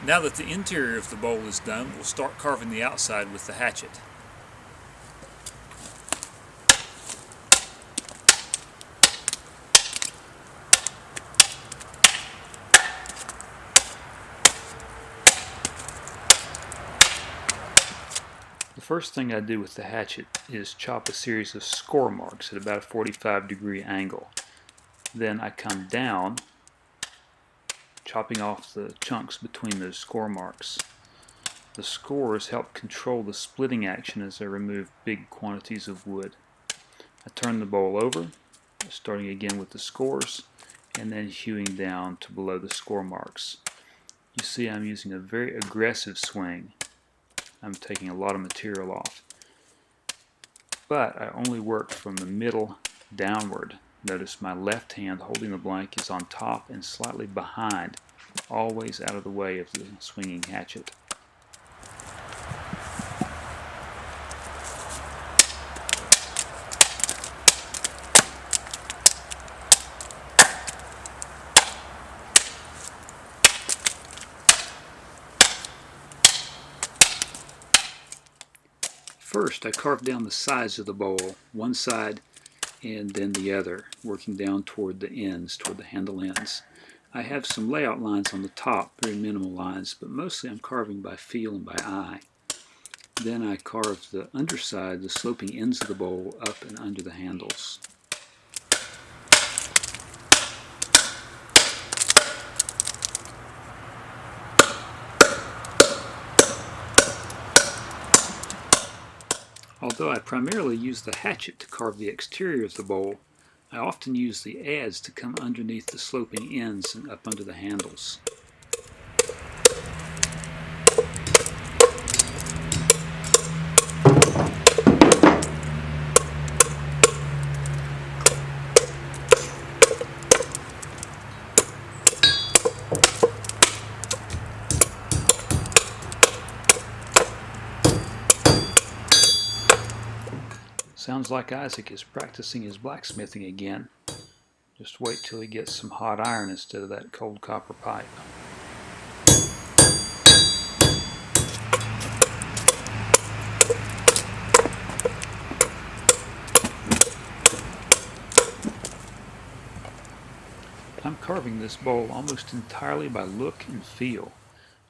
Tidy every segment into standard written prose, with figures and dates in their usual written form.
Now that the interior of the bowl is done, we'll start carving the outside with the hatchet. The first thing I do with the hatchet is chop a series of score marks at about a 45-degree angle. Then I come down, chopping off the chunks between those score marks. The scores help control the splitting action as I remove big quantities of wood. I turn the bowl over, starting again with the scores, and then hewing down to below the score marks. You see I'm using a very aggressive swing. I'm taking a lot of material off. But I only work from the middle downward. Notice my left hand holding the blank is on top and slightly behind, always out of the way of the swinging hatchet. First, I carve down the sides of the bowl, one side and then the other, working down toward the ends, toward the handle ends. I have some layout lines on the top, very minimal lines, but mostly I'm carving by feel and by eye. Then I carve the underside, the sloping ends of the bowl, up and under the handles. Although I primarily use the hatchet to carve the exterior of the bowl, I often use the adze to come underneath the sloping ends and up under the handles. Sounds like Isaac is practicing his blacksmithing again. Just wait till he gets some hot iron instead of that cold copper pipe. I'm carving this bowl almost entirely by look and feel.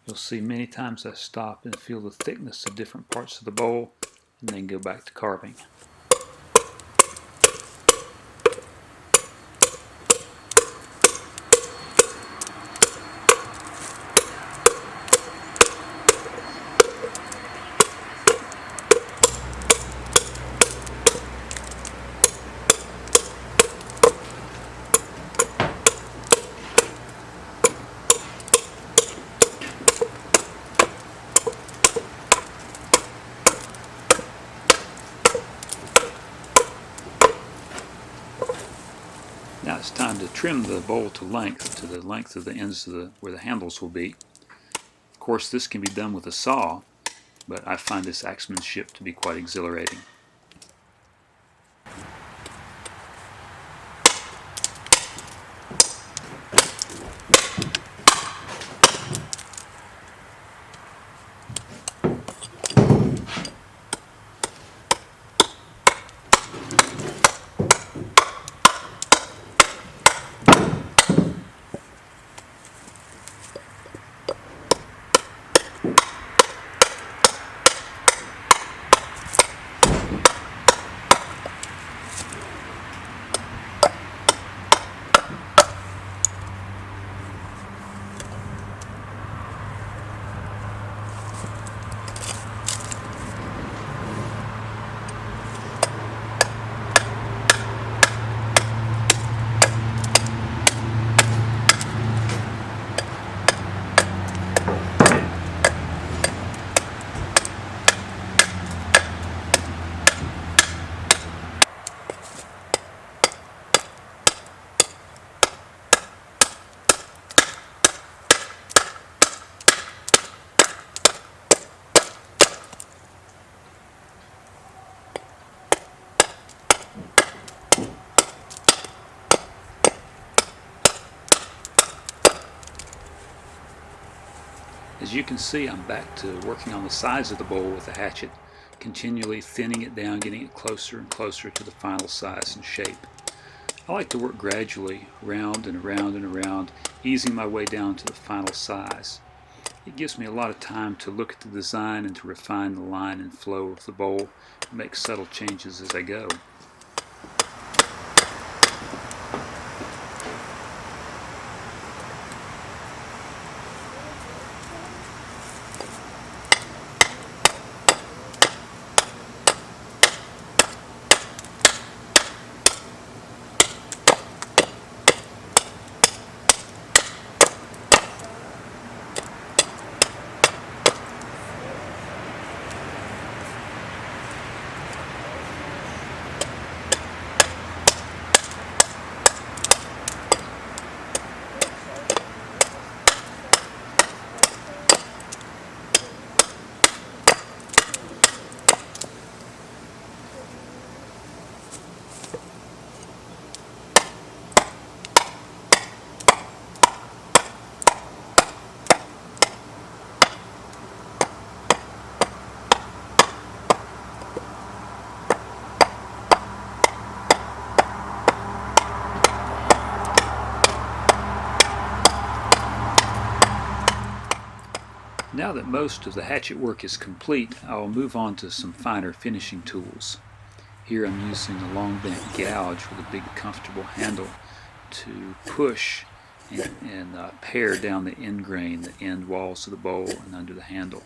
You'll see many times I stop and feel the thickness of different parts of the bowl and then go back to carving. Now it's time to trim the bowl to the length of the ends of where the handles will be. Of course, this can be done with a saw, but I find this axemanship to be quite exhilarating. As you can see, I'm back to working on the sides of the bowl with the hatchet, continually thinning it down, getting it closer and closer to the final size and shape. I like to work gradually, round and around and around, easing my way down to the final size. It gives me a lot of time to look at the design and to refine the line and flow of the bowl and make subtle changes as I go. Now that most of the hatchet work is complete, I'll move on to some finer finishing tools. Here I'm using a long bent gouge with a big comfortable handle to push and pare down the end grain, the end walls of the bowl and under the handle.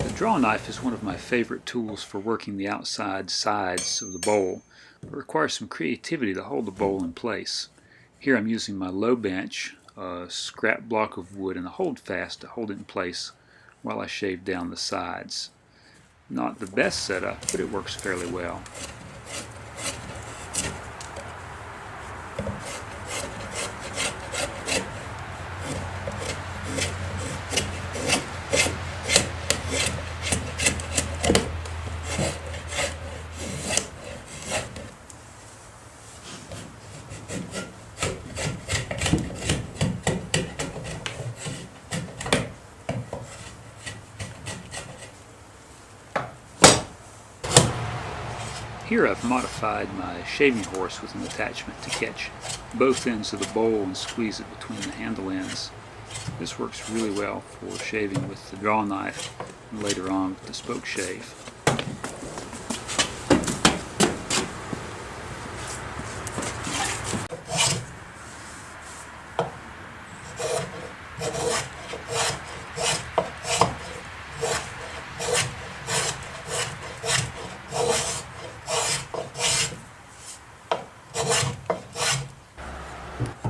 The Drawknife is one of my favorite tools for working the outside sides of the bowl, but requires some creativity to hold the bowl in place. Here I'm using my low bench, a scrap block of wood, and a holdfast to hold it in place while I shave down the sides. Not the best setup, but it works fairly well. Here I've modified my shaving horse with an attachment to catch both ends of the bowl and squeeze it between the handle ends. This works really well for shaving with the Drawknife and later on with the spokeshave.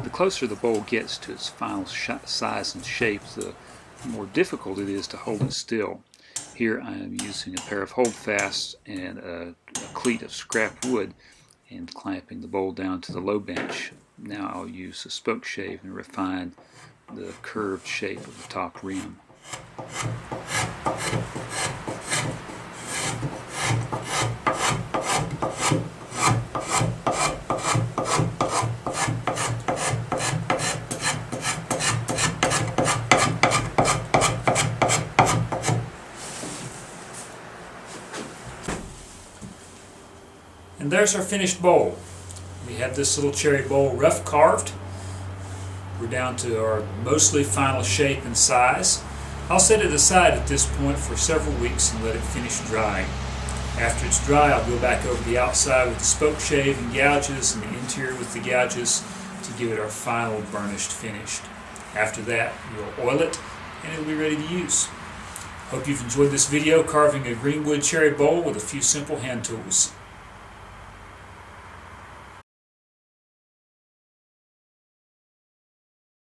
The closer the bowl gets to its final size and shape, the more difficult it is to hold it still. Here I am using a pair of holdfasts and a cleat of scrap wood and clamping the bowl down to the low bench Now I'll use the spokeshave and refine the curved shape of the top rim. And there's our finished bowl. We have this little cherry bowl rough carved. We're down to our mostly final shape and size. I'll set it aside at this point for several weeks and let it finish drying. After it's dry, I'll go back over the outside with the spokeshave and gouges and the interior with the gouges to give it our final burnished finish. After that, we'll oil it and it'll be ready to use. Hope you've enjoyed this video carving a greenwood cherry bowl with a few simple hand tools.